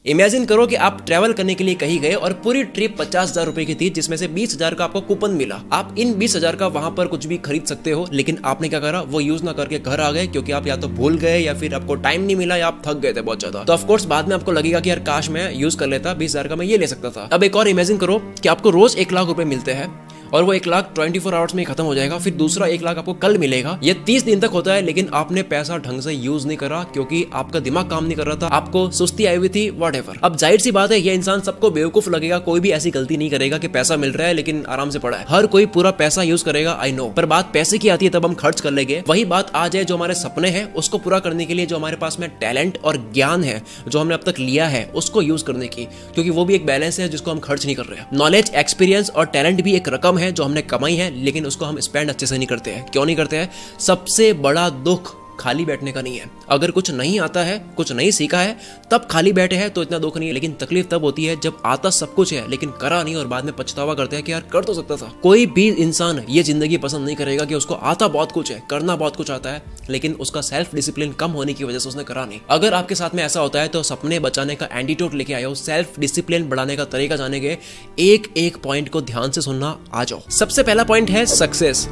Imagine करो कि आप ट्रैवल करने के लिए कहीं गए और पूरी ट्रिप 50,000 रुपए की थी, जिसमें से 20,000 का आपको कूपन मिला। आप इन 20,000 का वहां पर कुछ भी खरीद सकते हो, लेकिन आपने क्या करा, वो यूज ना करके घर आ गए, क्योंकि आप या तो भूल गए या फिर आपको टाइम नहीं मिला या आप थक गए थे बहुत ज्यादा। तो ऑफकोर्स बाद में आपको लगेगा कि यार काश मैं यूज कर लेता, 20,000 का मैं ये ले सकता था। अब एक और इमेजिन करो कि आपको रोज 1 लाख रुपए मिलते हैं और वो 1 लाख 24 आवर्स में खत्म हो जाएगा, फिर दूसरा 1 लाख आपको कल मिलेगा। ये 30 दिन तक होता है, लेकिन आपने पैसा ढंग से यूज नहीं करा क्योंकि आपका दिमाग काम नहीं कर रहा था, आपको सुस्ती आई हुई थी, व्हाटएवर। अब जाहिर सी बात है, ये इंसान सबको बेवकूफ लगेगा, कोई भी ऐसी गलती नहीं करेगा कि पैसा मिल रहा है लेकिन आराम से पड़ा है। हर कोई पूरा पैसा यूज करेगा, आई नो, पर बात पैसे की आती है तब हम खर्च कर लेंगे। वही बात आ जाए जो हमारे सपने हैं उसको पूरा करने के लिए, जो हमारे पास में टैलेंट और ज्ञान है जो हमने अब तक लिया है उसको यूज करने की, क्योंकि वो भी एक बैलेंस है जिसको हम खर्च नहीं कर रहे हैं। नॉलेज, एक्सपीरियंस और टैलेंट भी एक रकम है जो हमने कमाई है, लेकिन उसको हम स्पेंड अच्छे से नहीं करते हैं। क्यों नहीं करते हैं? सबसे बड़ा दुख खाली बैठने का नहीं है। अगर कुछ नहीं आता है, कुछ नहीं सीखा है, तब खाली बैठे हैं तो इतना दुख नहीं है, लेकिन तकलीफ तब होती है जब आता सब कुछ है लेकिन करा नहीं और बाद में पछतावा करते हैं कि यार कर तो सकता था। कोई भी इंसान ये जिंदगी पसंद नहीं करेगा कि उसको आता बहुत कुछ है, करना बहुत कुछ आता है, लेकिन उसका सेल्फ डिसिप्लिन कम होने की वजह से उसने करा नहीं। अगर आपके साथ में ऐसा होता है तो सपने बचाने का एंटीटोड लेके आए हो, सेल्फ डिसिप्लिन बढ़ाने का तरीका जाने के, एक एक पॉइंट को ध्यान से सुनना, आ जाओ। सबसे पहला पॉइंट है सक्सेस।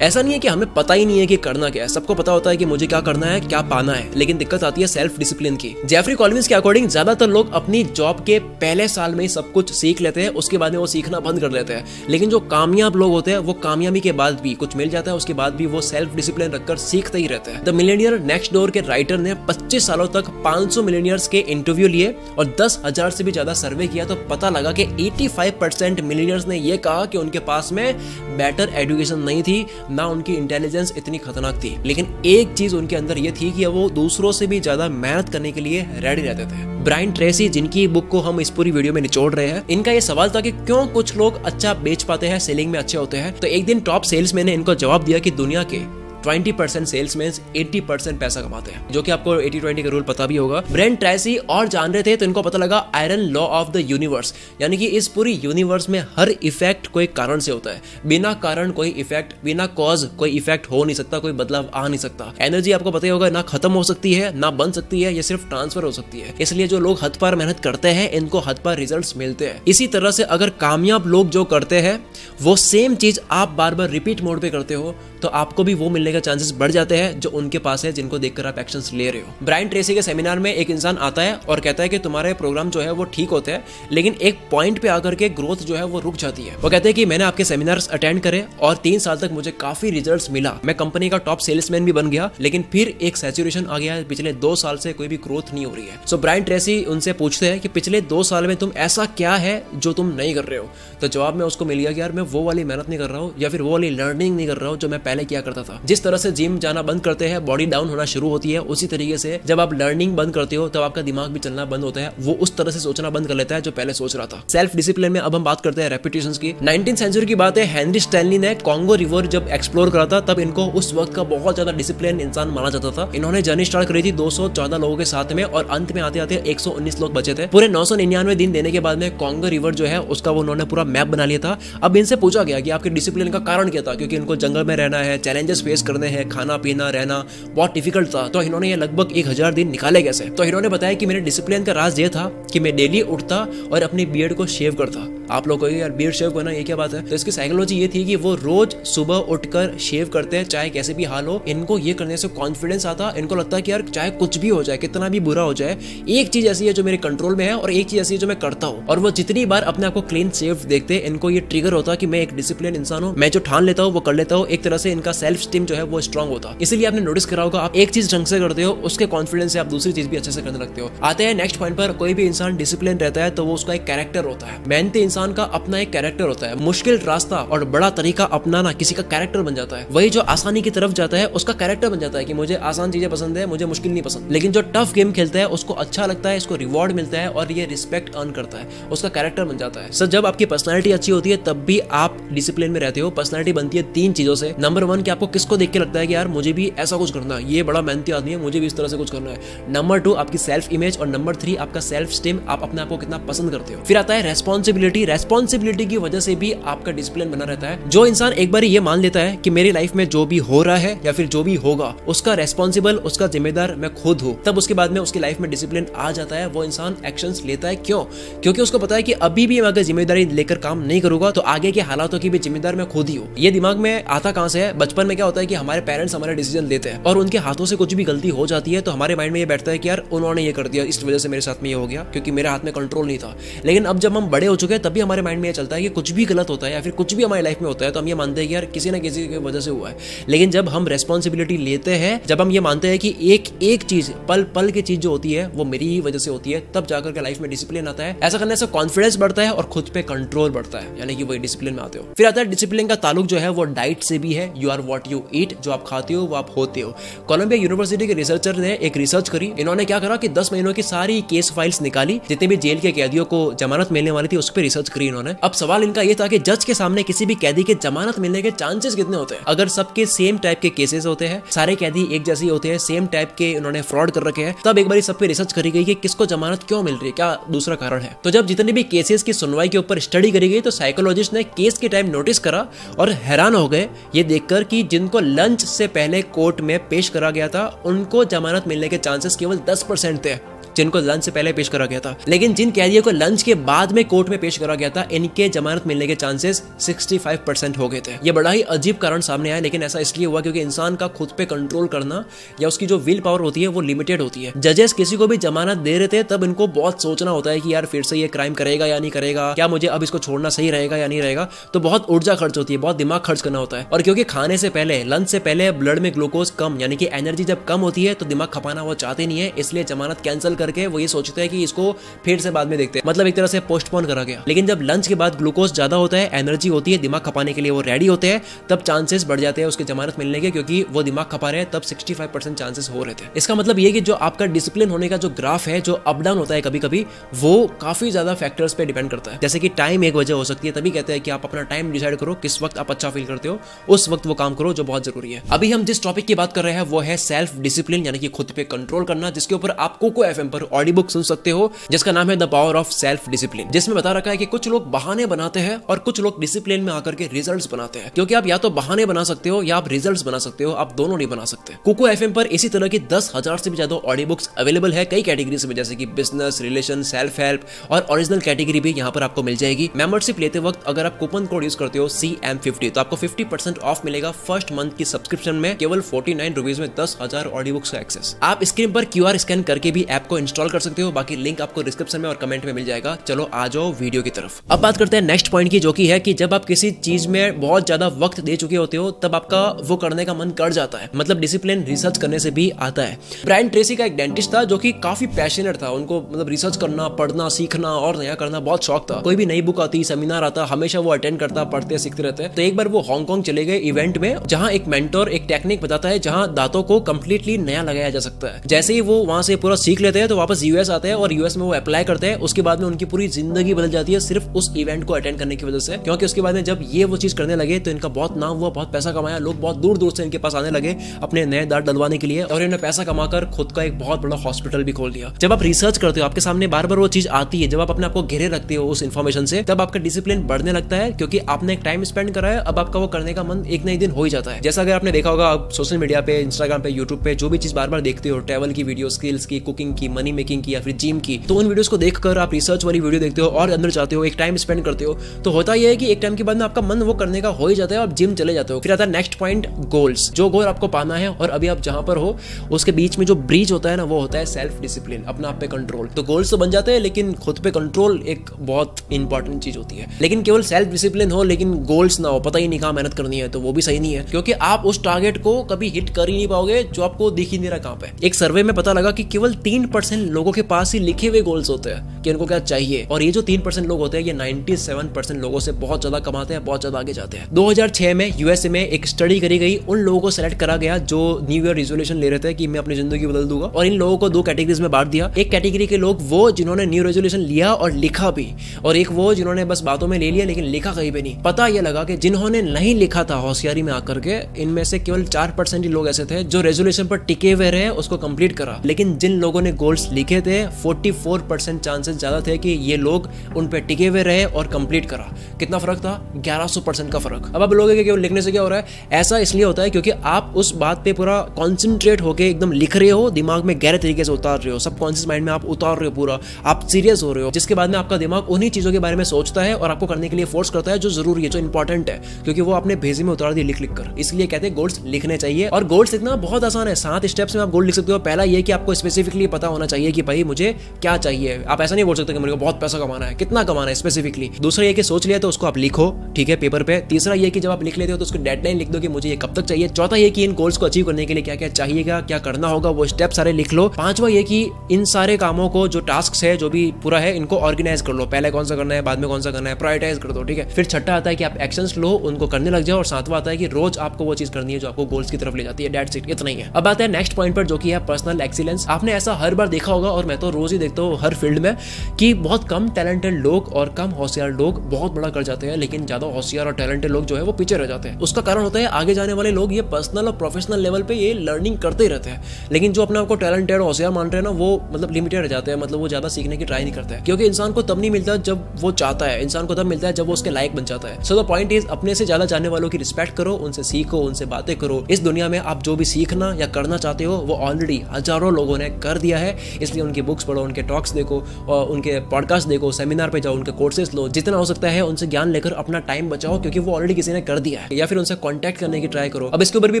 ऐसा नहीं है कि हमें पता ही नहीं है कि करना क्या है, सबको पता होता है कि मुझे क्या करना है, क्या पाना है, लेकिन दिक्कत आती है सेल्फ डिसिप्लिन की। जेफरी कॉलिंस के अकॉर्डिंग ज्यादातर लोग अपनी जॉब के पहले साल में ही सब कुछ सीख लेते हैं, उसके बाद में वो सीखना बंद कर देते हैं। लेकिन जो कामयाब लोग होते हैं वो कामयाबी के बाद भी, कुछ मिल जाता है उसके बाद भी वो सेल्फ डिसिप्लिन रखकर सीखते ही रहते हैं। द मिलियनियर नेक्स्ट डोर के राइटर ने 25 सालों तक 500 मिलियनियर्स के इंटरव्यू लिए और 10,000 से भी ज्यादा सर्वे किया, तो पता लगा कि 85% मिलियनियर्स ने यह कहा कि उनके पास में बेटर एजुकेशन नहीं थी, ना उनकी इंटेलिजेंस इतनी खतरनाक थी, लेकिन एक चीज उनके अंदर ये थी कि वो दूसरों से भी ज्यादा मेहनत करने के लिए रेडी रहते थे। ब्रायन ट्रेसी, जिनकी बुक को हम इस पूरी वीडियो में निचोड़ रहे हैं, इनका ये सवाल था कि क्यों कुछ लोग अच्छा बेच पाते हैं, सेलिंग में अच्छे होते हैं। तो एक दिन टॉप सेल्समैन ने इनको जवाब दिया कि दुनिया के 20% सेल्समैन 80% पैसा कमाते हैं, जो कि आपको 80-20 का रूल पता भी होगा। ब्रायन ट्रेसी और जान रहे थे तो इनको पता लगा iron law of the universe, यानी कि इस पूरी यूनिवर्स में हर इफेक्ट कोई कारण से होता है। बिना कारण कोई इफेक्ट, बिना कॉज कोई इफेक्ट हो नहीं सकता, कोई बदलाव आ नहीं सकता। एनर्जी आपको पता ही होगा, ना खत्म हो सकती है ना बन सकती है, ये सिर्फ ट्रांसफर हो सकती है। इसलिए जो लोग हद पार मेहनत करते हैं इनको हद पार रिजल्ट्स मिलते हैं। इसी तरह से अगर कामयाब लोग जो करते हैं वो सेम चीज आप बार बार रिपीट मोड पे करते हो, तो आपको भी वो मिलने के चांसेस बढ़ जाते हैं जो उनके पास है, जिनको देखकर आप एक्शंस ले रहे हो। ब्रायन ट्रेसी के सेमिनार में एक इंसान आता है और कहता है कि तुम्हारे प्रोग्राम जो है वो ठीक होते हैं, लेकिन एक पॉइंट पे आकर के ग्रोथ जो है वो रुक जाती है। वो कहते हैं कि मैंने आपके सेमिनार्स अटेंड करे और 3 साल तक मुझे काफी रिजल्ट्स मिला, मैं कंपनी का टॉप सेल्समैन भी बन गया, लेकिन फिर एक सैचुरेशन आ गया है, पिछले 2 साल से कोई भी ग्रोथ नहीं हो रही है। सो ब्रायन ट्रेसी उनसे पूछते हैं कि पिछले 2 साल में तुम ऐसा क्या है जो तुम नहीं कर रहे हो। तो जवाब में उसको मिल गया कि यार मैं वो वाली मेहनत नहीं कर रहा हूँ या फिर वो वाली लर्निंग नहीं कर रहा हूँ जो मैं पहले किया करता था। जिस तरह से जिम जाना बंद करते हैं बॉडी डाउन होना शुरू होती है, उसी तरीके से जब आप लर्निंग बंद करते हो तब आपका दिमाग भी चलना बंद होता है, वो उस तरह से सोचना बंद कर लेता है जो पहले सोच रहा था। सेल्फ डिसिप्लिन में अब हम बात करते हैं रेपिटेशंस की। 19th सेंचुरी की बात है, हेनरी स्टैनली ने कॉन्गो रिवर जब एक्सप्लोर करा था तब इनको उस वक्त का बहुत ज्यादा डिसिप्लिन इंसान माना जाता था। इन्होंने जर्नी स्टार्ट करी थी 214 लोगों के साथ में और अंत में आते आते 119 लोग बचे थे। पूरे 999 दिन देने के बाद में कॉन्गो रिवर जो है उसका वो उन्होंने पूरा मैप बना लिया था। अब इनसे पूछा गया कि आपके डिसिप्लिन का कारण क्या था, क्योंकि इनको जंगल में रहना है, चैलेंजेस फेस करने हैं, खाना पीना रहना बहुत डिफिकल्ट था, तो इन्होंने ये लगभग 1000 दिन निकाले कैसे। तो इन्होंने बताया कि मेरे डिसिप्लिन का राज ये था कि मैं डेली उठता और अपनी बियर्ड को शेव करता। आप लोग कहोगे यार बियर्ड शेव करना ये क्या बात है, तो इसकी साइकोलॉजी ये थी कि वो रोज सुबह उठकर शेव करते हैं, चाहे कैसे भी हाल हो। इनको ये करने से कॉन्फिडेंस आता, इनको लगता है कि यार चाहे कुछ भी हो जाए, कितना भी बुरा हो जाए, एक चीज ऐसी है जो मेरे कंट्रोल में है और एक चीज ऐसी है जो मैं करता हूँ। और वो जितनी बार अपने आप को क्लीन शेव देखते, इनको ये ट्रिगर होता कि मैं एक डिसिप्लिन इंसान हूँ, मैं जो ठान लेता हूँ वो कर लेता हूँ। एक तरह से इनका सेल्फ स्टीम जो है वो स्ट्रांग होता। इसलिए आपने नोटिस करा होगा, आप एक चीज ढंग से करते हो उसके कॉन्फिडेंस से आप दूसरी चीज भी अच्छे से करने लगते हो। आते हैं नेक्स्ट पॉइंट पर, कोई भी इंसान डिसिप्लिन रहता है तो वो उसका एक कैरेक्टर होता है। मेहनती इंसान का अपना एक कैरेक्टर होता है। मुश्किल रास्ता और बड़ा तरीका अपनाना किसी का कैरेक्टर बन जाता है। वही जो आसानी की तरफ जाता है उसका कैरेक्टर बन जाता है कि मुझे आसान चीजें पसंद है, मुझे मुश्किल नहीं पसंद। लेकिन जो टफ गेम खेलता है उसको अच्छा लगता है, इसको रिवॉर्ड मिलता है और ये रिस्पेक्ट अर्न करता है, उसका कैरेक्टर बन जाता है। सर जब आपकी पर्सनालिटी अच्छी होती है तब भी आप डिसिप्लिन में रहते हो। पर्सनालिटी बनती है 3 चीजों से। नंबर 1 कि आपको किसको देख के लगता है कि यार मुझे भी ऐसा कुछ करना है, ये बड़ा मेहनती आदमी है, मुझे भी इस तरह से कुछ करना है। नंबर 2 आपकी सेल्फ इमेज और नंबर 3 आपका सेल्फ स्टीम, आप अपने आप को कितना पसंद करते हो। फिर आता है रेस्पॉन्सिबिलिटी। रेस्पॉन्सिबिलिटी की वजह से भी आपका डिसिप्लिन बना रहता है। जो इंसान एक बार ये मान लेता है कि मेरी लाइफ में जो भी हो रहा है या फिर जो भी होगा उसका रेस्पॉन्सिबल, उसका जिम्मेदार मैं खुद हूँ, तब उसके बाद में उसकी लाइफ में डिसिप्लिन आ जाता है। वो इंसान एक्शंस लेता है। क्यों? क्योंकि उसको पता है कि अभी भी मैं अगर जिम्मेदारी लेकर काम नहीं करूंगा तो आगे के हालातों की भी जिम्मेदार मैं खुद ही हूँ। ये दिमाग में आता कहां से है? बचपन में क्या होता है कि हमारे पेरेंट्स हमारे डिसीजन लेते हैं और उनके हाथों से कुछ भी गलती हो जाती है तो हमारे माइंड में ये बैठता है कि यार उन्होंने ये कर दिया, इस वजह से मेरे साथ में ये हो गया, क्योंकि मेरे हाथ में कंट्रोल नहीं था। लेकिन अब जब हम बड़े हो चुके हैं तभी हमारे माइंड में ये चलता है कि कुछ भी गलत होता है या फिर कुछ भी हमारी लाइफ में होता है तो हम ये मानते हैं कि यार किसी ना किसी की वजह से हुआ है। लेकिन जब हम रेस्पॉन्सिबिलिटी लेते हैं, जब हम ये मानते हैं कि एक चीज, पल पल की चीज जो होती है वो मेरी ही वजह से होती है, तब जाकर के लाइफ में डिसिप्लिन आता है। ऐसा करने से कॉन्फिडेंस बढ़ता है और खुद पे कंट्रोल बढ़ता है, यानी कि वही डिसिप्लिन में आते हो। फिर आता है डिसिप्लिन का ताल्लुक जो है वो डाइट से भी है। You are what you eat, जो आप खाते हो वो आप होते हो। कोलंबिया यूनिवर्सिटी के रिसर्चर ने एक रिसर्च करी। इन्होंने क्या करा कि 10 महीनों की सारी केस फाइल्स निकाली, जितने भी जेल के कैदियों को जमानत मिलने वाली थी उस पर रिसर्च करी इन्होंने। अब सवाल इनका ये था कि जज के सामने किसी भी कैदी के जमानत मिलने के चांसेस कितने होते हैं अगर सबके सेम टाइप के केसेस होते हैं, सारे कैदी एक जैसे ही होते हैं, सेम टाइप के इन्होंने फ्रॉड कर रखे हैं। तब एक बार सब पे रिसर्च करी गई कि किसको जमानत क्यों मिल रही है, क्या दूसरा कारण है। तो जब जितने भी केसेस की सुनवाई के ऊपर स्टडी करी गई तो साइकोलॉजिस्ट ने केस के टाइम नोटिस करा और हैरान हो गए ये देखकर कि जिनको लंच से पहले कोर्ट में पेश करा गया था उनको जमानत मिलने के चांसेस केवल 10% थे, जिनको लंच से पहले पेश करा गया था। लेकिन जिन कैदियों को लंच के बाद में कोर्ट में पेश करा गया था इनके जमानत मिलने के चांसेस 65% हो गए थे। ये बड़ा ही अजीब कारण सामने आया, लेकिन ऐसा इसलिए हुआ क्योंकि इंसान का खुद पे कंट्रोल करना या उसकी जो विल पावर होती है वो लिमिटेड होती है। जजेस किसी को भी जमानत दे रहे थे तब इनको बहुत सोचना होता है कि यार फिर से ये क्राइम करेगा या नहीं करेगा, क्या मुझे अब इसको छोड़ना सही रहेगा या नहीं रहेगा। तो बहुत ऊर्जा खर्च होती है, बहुत दिमाग खर्च करना होता है। और क्योंकि खाने से पहले, लंच से पहले ब्लड में ग्लूकोज कम, यानी कि एनर्जी जब कम होती है तो दिमाग खपाना वो चाहते नहीं है, इसलिए जमानत कैंसिल करके वो ये सोचते हैं कि इसको फिर से बाद में देखते हैं, मतलब एक तरह से पोस्टपोन करा गया। लेकिन जब लंच के बाद ग्लूकोज ज्यादा होता है, एनर्जी होती है, दिमाग खपाने के लिए वो रेडी होते हैं, तब चांसेस बढ़ जाते हैं उसके जमानत मिलने के, क्योंकि वो दिमाग खपा रहे हैं। तब 65% चांसेस हो रहे थे। इसका मतलब ये कि जो आपका डिसिप्लिन होने का जो ग्राफ है, जो अप डाउन होता है कभी कभी, वो काफी ज्यादा फैक्टर्स पे डिपेंड करता है। जैसे कि टाइम एक वजह हो सकती है, तभी कहते हैं कि आप अपना टाइम डिसाइड करो, किस वक्त आप अच्छा फील करते हो, उस वक्त वो काम करो जो बहुत जरूरी है। अभी हम जिस टॉपिक की बात कर रहे हैं वो है सेल्फ डिसिप्लिन, यानी कि खुद पे कंट्रोल करना, जिसके ऊपर आप कोको एफएम पर ऑडियो बुक सुन सकते हो, जिसका नाम है the power of self discipline, जिसमें बता रखा है कि कुछ लोग बहाने बनाते हैं और कुछ लोग डिसिप्लिन में आकर के रिजल्ट्स बनाते हैं। क्योंकि आप या तो बहाने बना सकते हो या आप रिजल्ट्स बना सकते हो, आप दोनों नहीं बना सकते। कोको एफएम पर इसी तरह की 10,000 से भी ज्यादा ऑडियो बुक्स अवेलेबल है कई कैटेगरीज में, जैसे कि बिजनेस, रिलेशन, सेल्फ हेल्प और ओरिजिनल कैटेगरी भी यहाँ पर आपको मिल जाएगी। मेंबरशिप लेते वक्त अगर आप कूपन कोड यूज करते हो CM50 तो आपको 50% ऑफ मिलेगा फर्स्ट मंथ की सब्सक्रिप्शन में, केवल 49 रुपीज में 10,000 ऑडियो बुक्स का एक्सेस। आप स्क्रीन पर QR स्कैन करके भी ऐप को इंस्टॉल कर सकते हो, बाकी लिंक आपको डिस्क्रिप्शन में और कमेंट में मिल जाएगा। चलो आ जाओ वीडियो की तरफ। अब बात करते हैं नेक्स्ट पॉइंट की, जो कि है कि जब आप किसी चीज में बहुत ज्यादा वक्त दे चुके होते हो तब आपका वो करने का मन कर जाता है। मतलब डिसिप्लिन रिसर्च करने से भी आता है। ब्रायन ट्रेसी का एक डेंटिस्ट था जो कि काफी पैशनेट था, उनको मतलब रिसर्च करना, पढ़ना, सीखना और नया करना बहुत शौक था। कोई भी नई बुक आती, सेमिनार आता, हमेशा वो अटेंड करता, पढ़ते सीखते रहते। तो एक बार वो हांगकांग चले गए इवेंट में, जहां एक मेंटोर एक टेक्निक बताता है जहां दांतों को कंप्लीटली नया लगाया जा सकता है। जैसे ही वो वहां से पूरा सीख लेते हैं तो वापस यूएस आते हैं और यूएस में वो अप्लाई करते हैं। उसके बाद में उनकी पूरी जिंदगी बदल जाती है सिर्फ उस इवेंट को अटेंड करने की वजह से, क्योंकि उसके बाद में जब ये वो चीज करने लगे तो इनका बहुत नाम हुआ, बहुत पैसा कमाया, लोग बहुत दूर दूर से इनके पास आने लगे अपने नए दांत डलवाने के लिए, और इन्होंने पैसा कमाकर खुद का एक बहुत बड़ा हॉस्पिटल भी खोल दिया। जब आप रिसर्च करते हो, आपके सामने बार बार वो चीज आती है, जब आप अपने आपको घेरे रखते हो उस इन्फॉर्मेशन से, तब आपका डिसिप्लिन बढ़ने लगता है, क्योंकि आपने एक टाइम स्पेंड करा है। अब आपका वो करने का मन एक ना एक दिन हो ही जाता है। जैसा अगर आपने देखा होगा, आप सोशल मीडिया पे, इंस्टाग्राम पे, यूट्यूब पे जो भी चीज बार बार देखते हो, ट्रैवल की वीडियो, स्किल्स की, कुकिंग की, मनी मेकिंग की या फिर जिम की, तो उन वीडियोस को देखकर आप रिसर्च वाली वीडियो देखते हो और अंदर जाते हो, एक टाइम स्पेंड करते हो, तो होता यह है कि एक टाइम के बाद में आपका मन वो करने का हो ही जाता है, आप जिम चले जाते हो। फिर आता है नेक्स्ट पॉइंट, गोल्स। जो गोल आपको पाना है और अभी आप जहां पर हो उसके बीच में जो ब्रिज होता है ना, वो होता है सेल्फ डिसिप्लिन, अपना आप पे कंट्रोल। तो गोल्स तो बन जाते हैं, लेकिन खुद पे कंट्रोल एक बहुत इंपॉर्टेंट चीज होती है। लेकिन केवल सेल्फ डिसिप्लिन हो लेकिन गोल्स ना हो, पता ही नहीं कहां मेहनत करनी है, तो वो भी सही नहीं है, क्योंकि आप उस टारगेट को कभी हिट कर ही नहीं पाओगे जो आपको दिख ही नहीं रहा कहां पे। एक सर्वे में पता लगा कि केवल 3% लोगों के पास ही लिखे हुए गोल्स होते हैं कि उनको क्या चाहिए, और ये जो 3% लोग होते हैं ये 97% लोगों से बहुत ज्यादा कमाते हैं, बहुत ज्यादा आगे जाते हैं। 2006 में यूएसए में एक स्टडी करी गई, उन लोगों को सेलेक्ट करा गया जो न्यू ईयर रेजोल्यूशन ले रहे थे कि मैं अपनी जिंदगी बदल दूंगा, और इन लोगों को 2 कैटेगरीज में बांट दिया। एक कैटेगरी के लोग वो जिन्होंने न्यू रेजोल्यूशन लिया और लिखा भी, और एक वो जिन्होंने बस बातों में ले लिया लेकिन लिखा कहीं पे नहीं। पता यह लगा कि जिन्होंने नहीं लिखा था होशियारी में आकर के, इनमें से केवल 4% ही लोग ऐसे थे जो रेजोल्यूशन पर टिके हुए रहे, उसको कंप्लीट करा। लेकिन जिन लोगों ने गोल्स लिखे थे, 44% चांसेस चांसेस ज्यादा थे कि ये लोग उन पे टिके हुए रहे और कंप्लीट करा। कितना फर्क था? 1100% का फर्क। अब आप लोगों के केवल लिखने से क्या हो रहा है? ऐसा इसलिए होता है क्योंकि आप उस बात पे पूरा कॉन्सेंट्रेट होके एकदम लिख रहे हो, दिमाग में गहरे तरीके से उतार रहे हो, सबकॉन्शियस माइंड में आप उतार रहे हो, पूरा आप सीरियस हो रहे हो, जिसके बाद में आपका दिमाग उन्हीं चीजों के बारे में सोचता है और आपको करने के लिए फोर्स करता है जो जरूरी है, जो इंपॉर्टेंट है, क्योंकि वो आपने भेजे में उतार दिए लिख लिख कर। इसलिए कहते हैं गोल्स लिखने चाहिए। और गोल्स लिखना बहुत आसान है, 7 स्टेप्स में आप गोल लिख सकते हो। पहला ये कि आपको स्पेसिफिकली पता होना चाहिए कि भाई मुझे क्या चाहिए। आप ऐसा नहीं बोल सकते कि मेरे को बहुत पैसा कमाना है, कितना कमाना है स्पेसिफिकली। दूसरा ये कि सोच लिया तो उसको आप लिखो, ठीक है, पेपर पे। तीसरा ये कि जब आप लिख लेते हो तो उसको डेडलाइन लिख दो कि मुझे ये कब तक चाहिए। चौथा ये कि इन गोल्स को अचीव करने के लिए क्या क्या चाहिएगा, क्या करना होगा, वो स्टेप सारे लिख लो। पांचवा ये कि इन सारे कामों को, जो टास्क है, जो भी पूरा है, इनको ऑर्गेनाइज कर लो। पहले कौन सा करना है, बाद में कौन सा करना है, प्रायोरिटाइज कर दो, ठीक है। फिर छठा आता है कि आप एक्शंस लो, उनको करने लग जाओ। और सातवां आता है कि रोज आपको वो चीज करनी है जो आपको गोल्स की तरफ ले जाती है। दैट्स इट, इतना ही है। अब आता है नेक्स्ट पॉइंट पर, जो कि है पर्सनल एक्सीलेंस। आपने ऐसा हर बार देखा होगा, और मैं तो रोज ही देखता हूँ हर फील्ड में, कि बहुत कम टैलेंटेड लोग और कम होशियार लोग बहुत बड़ा कर जाते हैं, लेकिन ज्यादा होशियार और टैलेंटेड लोग जो है वो पीछे रह जाते हैं। उसका कारण होता है आगे जाने वाले लोग ये पर्सनल और प्रोफेशनल लेवल पे ये लर्निंग करते ही रहते हैं, लेकिन जो अपने आपको टैलेंटेड और होशियार मान रहे हैं ना, वो मतलब लिमिटेड रह जाते हैं। मतलब वो ज्यादा सीखने की ट्राई नहीं करते हैं, क्योंकि इंसान को तब नहीं मिलता जब वो चाहता है, इंसान को तब मिलता है जब वो उसके लायक बन जाता है। सो द पॉइंट इज, अपने से ज्यादा जानने वालों की रिस्पेक्ट करो, उनसे सीखो, उनसे बातें करो। इस दुनिया में आप जो भी सीखना या करना चाहते हो वो ऑलरेडी हजारों लोगों ने कर दिया है। इसलिए उनकी बुक्स पढ़ो, उनके टॉक्स देखो, और उनके पॉडकास्ट देखो, सेमिनार पे जाओ, उनके कोर्सेज लो, जितना हो सकता है उनसे ज्ञान लेकर अपना टाइम बचाओ, क्योंकि वो ऑलरेडी किसी ने कर दिया है। या फिर उनसे कांटेक्ट करने की ट्राई करो। अब इसके ऊपर भी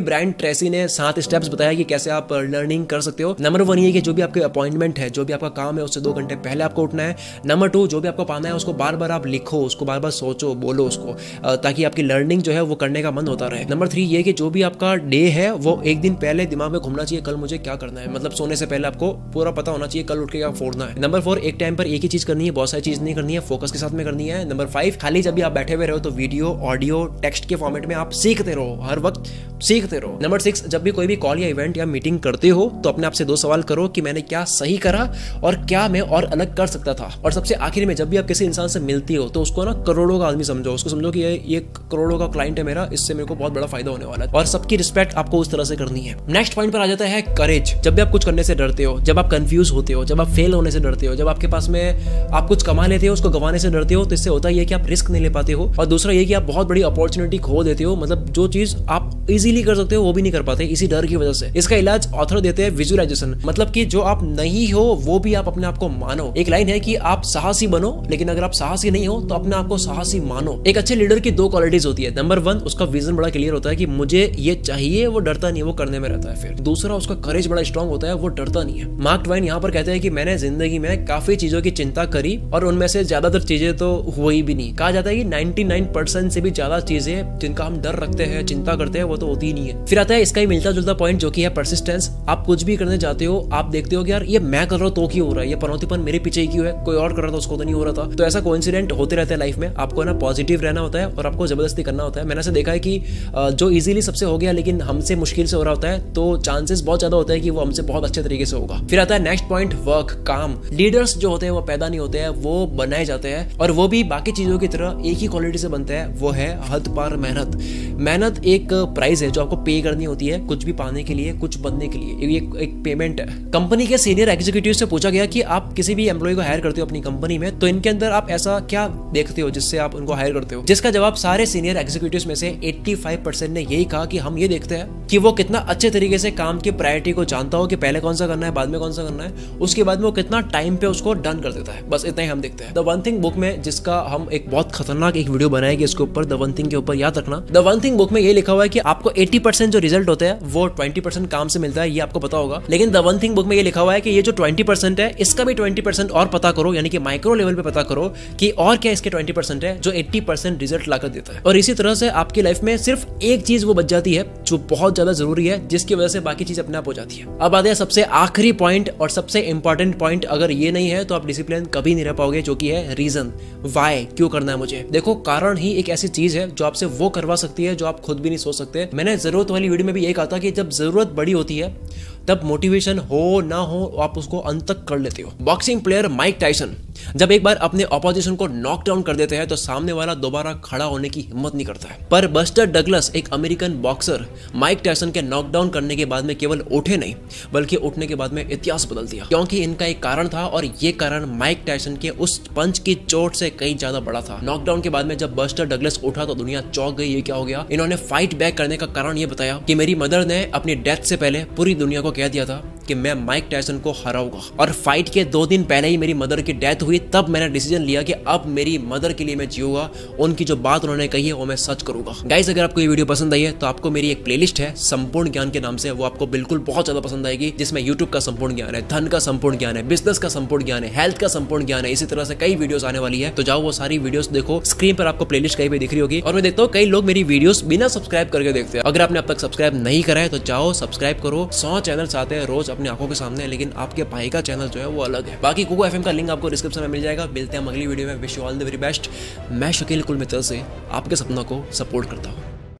ब्रायन ट्रेसी ने 7 स्टेप्स बताया कि कैसे आप लर्निंग कर सकते हो। नंबर 1 ये कि जो भी आपके अपॉइंटमेंट है, जो भी आपका काम है, उससे 2 घंटे पहले आपको उठना है। नंबर 2, जो भी आपको पाना है उसको बार बार आप लिखो, उसको बार बार सोचो, बोलो उसको, ताकि आपकी लर्निंग जो है वो करने का मन होता रहे। नंबर 3 ये कि जो भी आपका डे है वो एक दिन पहले दिमाग में घूमना चाहिए, कल मुझे क्या करना है। मतलब सोने से पहले आपको पूरा पता होना चाहिए कल उठ के क्या फोड़ना है। नंबर 4, एक टाइम पर एक ही चीज करनी है, बहुत सारी चीज नहीं करनी है, फोकस के साथ में करनी है। नंबर 5, खाली जब भी आप बैठे हुए रहो तो वीडियो, ऑडियो, टेक्स्ट के फॉर्मेट में आप सीखते रहो, हर वक्त सीखते रहो। नंबर 6, जब भी कोई भी कॉल या इवेंट या मीटिंग करते हो तो अपने आप से 2 सवाल करो कि मैंने क्या सही करा और क्या मैं और अलग कर सकता था। और सबसे आखिर में, जब भी आप किसी इंसान से मिलती हो तो उसको ना करोड़ों का आदमी समझो, उसको समझो कि ये करोड़ों का क्लाइंट है मेरा, इससे मेरे को बहुत बड़ा फायदा होने वाला है, और सबकी रिस्पेक्ट आपको उस तरह से करनी है। नेक्स्ट पॉइंट पर आ जाता है करेज। जब भी आप कुछ करने से डरते हो, जब आप कंफ्यूज होते हो, जब आप फेल होने से डरते हो, जब आपके पास में आप कुछ कमा लेते हो उसको गंवाने से डरते हो, तो इससे होता है कि आप रिस्क नहीं ले पाते हो। और दूसरा ये कि आप बहुत बड़ी अपॉर्चुनिटी खो देते हो, मतलब जो चीज आप इजीली कर सकते हो वो भी नहीं कर पाते इसी डर की वजह से। इसका इलाज ऑथर देते हैं विजुअलाइजेशन, मतलब कि जो आप नहीं हो वो भी आप अपने आप को मानो। एक लाइन है कि आप साहसी बनो, लेकिन अगर आप साहसी नहीं हो तो अपने आप को साहसी मानो। एक अच्छे लीडर की 2 क्वालिटीज होती है। नंबर 1, उसका विजन बड़ा क्लियर होता है कि मुझे ये चाहिए, वो डरता नहीं, वो करने में रहता है। फिर दूसरा, उसका करेज बड़ा स्ट्रांग होता है, वो डरता नहीं है। मार्क ट्वेन यहाँ पर कहते हैं कि मैंने जिंदगी में काफी चीजों की चिंता करी और उनमें से ज्यादातर चीजें तो हुई भी नहीं। कहा जाता है कि 99% से भी ज्यादा चीजें जिनका हम डर रखते हैं, चिंता करते हैं, वो तो होती ही नहीं है। फिर आता है इसका ही मिलता जुलता पॉइंट, जो कि है परसिस्टेंस। आप कुछ भी करने जाते हो, आप देखते हो कि यार ये मैं कर रहा हूँ तो क्यों हो रहा है, ये पनौतीपन मेरे पीछे ही क्यों है, कोई और कर रहा था उसको तो नहीं हो रहा था। तो ऐसा कोइंसिडेंट होते रहते हैं लाइफ में। आपको ना पॉजिटिव रहना होता है और आपको जबरदस्ती करना होता है। मैंने ऐसा देखा है कि जो इजीली सबसे हो गया लेकिन हमसे मुश्किल से हो रहा होता है, तो चांसेस बहुत ज्यादा होता है कि वो हमसे बहुत अच्छे तरीके से होगा। फिर आता है नेक्स्ट पॉइंट, वर्क, काम। लीडर्स जो होते हैं वो पैदा नहीं होते हैं, वो बनाए जाते हैं, और वो भी बाकी चीजों की तरह एक ही क्वालिटी से बनते हैं, वो है हद पार मेहनत। मेहनत एक प्राइस है जो आपको पे करनी होती है कुछ भी पाने के लिए, कुछ बनने के लिए। ये एक पेमेंट है। कंपनी के सीनियर एग्जीक्यूटिव से पूछा गया कि आप किसी भी एम्प्लॉय को हायर करते हो अपनी कंपनी में, तो इनके अंदर आप ऐसा क्या देखते हो जिससे आप उनको हायर करते हो? जिसका जवाब सारे सीनियर एग्जीक्यूटिव्स में से 85% ने यही कहा कि हम ये देखते हैं कि वो कितना अच्छे तरीके से काम की प्रायोरिटी को जानता हो कि पहले कौन सा करना है, बाद में कौन सा करना है, उसके बाद में वो कितना टाइम पे उसको डन कर देता है। बस इतना ही हम देखते हैं। द वन थिंग बुक में, जिसका हम एक बहुत खतरनाक एक वीडियो बनाएंगे इसके ऊपर, द वन थिंग के ऊपर, याद रखना। द वन थिंग बुक में ये लिखा हुआ है कि आपको 80% जो रिजल्ट होते हैं वो 20% काम से मिलता है, ये आपको पता होगा। लेकिन द वन थिंग बुक में ये लिखा हुआ है कि ये जो 20% है इसका भी 20% और पता करो, यानी कि माइक्रो लेवल पे पता करो कि और क्या इसके 20% है जो 80% रिजल्ट लाकर देता है। और इसी तरह से आपकी लाइफ में सिर्फ एक चीज वो बच जाती है जो बहुत ज्यादा जरूरी है, जिसकी वजह से बाकी चीज अपने आप हो जाती है। अब आते हैं सबसे आखिरी पॉइंट और सबसे इंपॉर्टेंट पॉइंट। अगर ये नहीं है तो आप डिसिप्लिन कभी नहीं रह पाओगे, जो कि है रीजन, वाई, क्यों करना है मुझे। देखो, कारण ही एक ऐसी चीज है जो आपसे वो करवा सकती है जो आप खुद भी नहीं सोच सकते। मैंने जरूरत वाली वीडियो में भी यही कहा था कि जब जरूरत बड़ी होती है तब मोटिवेशन हो ना हो आप उसको अंत तक कर लेते हो। बॉक्सिंग प्लेयर माइक टायसन जब एक बार अपने ऑपोजिशन को नॉक डाउन कर देते हैं तो सामने वाला दोबारा खड़ा होने की हिम्मत नहीं करता है। पर बस्टर डगलस, एक अमेरिकन बॉक्सर, माइक टायसन के नॉकडाउन करने के बाद में केवल उठे नहीं बल्कि उठने के बाद में इतिहास बदल दिया, क्योंकि इनका एक कारण था और ये कारण माइक टायसन के उस पंच की चोट से कहीं ज्यादा बड़ा था। नॉकडाउन के बाद में जब बस्टर डगलस उठा तो दुनिया चौंक गई, ये क्या हो गया। इन्होंने फाइट बैक करने का कारण ये बताया कि मेरी मदर ने अपनी डेथ से पहले पूरी दुनिया को कह दिया था कि मैं माइक टायसन को हराऊंगा, और फाइट के 2 दिन पहले ही मेरी मदर की डेथ हुई। तब मैंने डिसीजन लिया कि अब मेरी मदर के लिए मैं जीऊंगा, उनकी जो बात उन्होंने कही है वो मैं सच करूंगा। गाइस, अगर आपको ये वीडियो पसंद आई है तो आपको मेरी एक प्लेलिस्ट है संपूर्ण ज्ञान के नाम से, वो आपको बिल्कुल बहुत ज्यादा पसंद आएगी, जिसमें यूट्यूब का संपूर्ण ज्ञान है, धन का संपूर्ण ज्ञान है, बिजनेस का संपूर्ण ज्ञान है, हेल्थ का संपूर्ण ज्ञान है, इसी तरह से कई वीडियोस आने वाली है। तो जाओ वो सारी वीडियोस देखो, स्क्रीन पर आपको प्लेलिस्ट कहीं पे दिख रही होगी। और मैं देखता हूँ कई लोग मेरी वीडियोस बिना सब्सक्राइब करके देखते हैं। अगर आपने अब तक सब्सक्राइब नहीं करा है तो जाओ सब्सक्राइब करो। 100 चैनल्स आते हैं रोज अपनी आंखों के सामने, लेकिन आपके भाई का चैनल जो है वो अलग है। बाकी कुकू एफएम का लिंक आपको डिस्क्रिप्शन में मिल जाएगा। मिलते हैं अगली वीडियो में। Wish you all the very best. मैं शकील कुल मित्र से आपके सपनों को सपोर्ट करता हूँ।